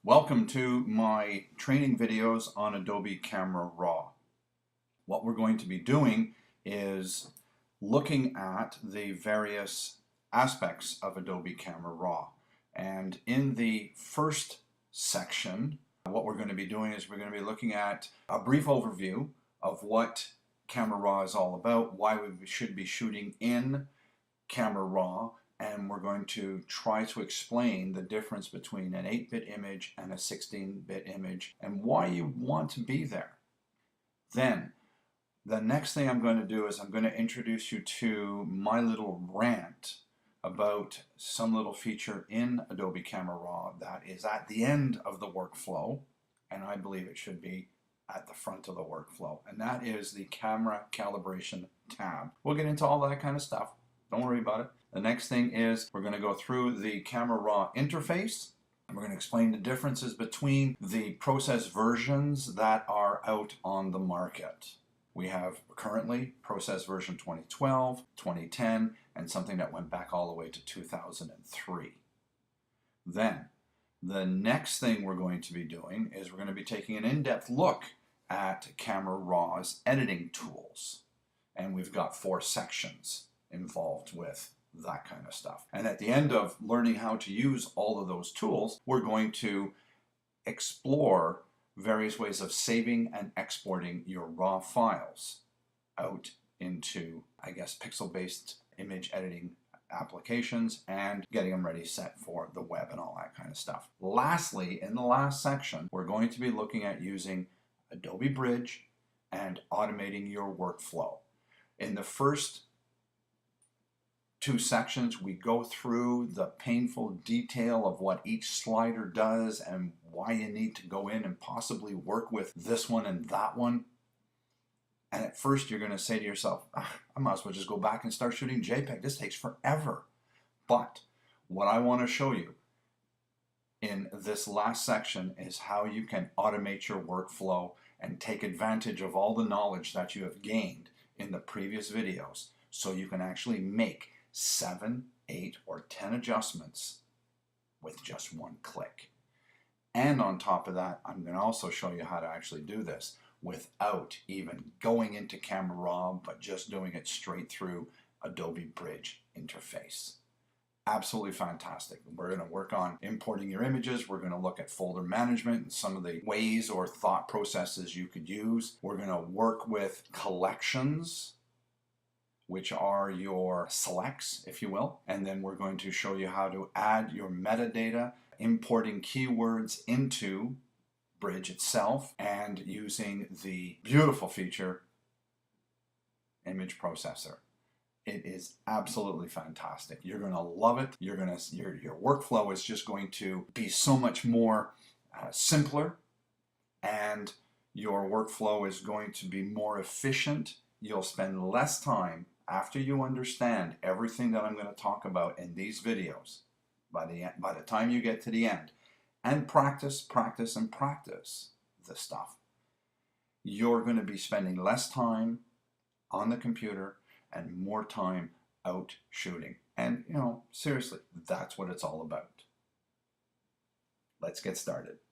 Welcome to my training videos on Adobe Camera Raw. What we're going to be doing is looking at the various aspects of Adobe Camera Raw. And in the first section, what we're going to be doing is we're going to be looking at a brief overview of what Camera Raw is all about, why we should be shooting in Camera Raw, and we're going to try to explain the difference between an 8-bit image and a 16-bit image and why you want to be there. Then, the next thing I'm going to do is I'm going to introduce you to my little rant about some little feature in Adobe Camera Raw that is at the end of the workflow, and I believe it should be at the front of the workflow, and that is the camera calibration tab. We'll get into all that kind of stuff. Don't worry about it. The next thing is we're going to go through the Camera Raw interface, and we're going to explain the differences between the process versions that are out on the market. We have currently process version 2012, 2010, and something that went back all the way to 2003. Then, the next thing we're going to be doing is we're going to be taking an in-depth look at Camera Raw's editing tools. And we've got 4 sections involved with that kind of stuff. And at the end of learning how to use all of those tools, we're going to explore various ways of saving and exporting your raw files out into, I guess, pixel-based image editing applications and getting them ready set for the web and all that kind of stuff. Lastly, in the last section, we're going to be looking at using Adobe Bridge and automating your workflow. In the first 2 sections, we go through the painful detail of what each slider does and why you need to go in and possibly work with this one and that one. And at first you're going to say to yourself, I might as well just go back and start shooting JPEG. This takes forever. But what I want to show you in this last section is how you can automate your workflow and take advantage of all the knowledge that you have gained in the previous videos so you can actually make 7, 8, or 10 adjustments with just one click. And on top of that, I'm going to also show you how to actually do this without even going into Camera Raw, but just doing it straight through Adobe Bridge interface. Absolutely fantastic. We're going to work on importing your images. We're going to look at folder management and some of the ways or thought processes you could use. We're going to work with collections, which are your selects, if you will. And then we're going to show you how to add your metadata, importing keywords into Bridge itself, and using the beautiful feature, Image Processor. It is absolutely fantastic. You're going to love it. Your workflow is just going to be so much more simpler, and your workflow is going to be more efficient. You'll spend less time after you understand everything that I'm going to talk about in these videos. By the time you get to the end, and practice, practice, and practice the stuff, you're going to be spending less time on the computer and more time out shooting. And, seriously, that's what it's all about. Let's get started.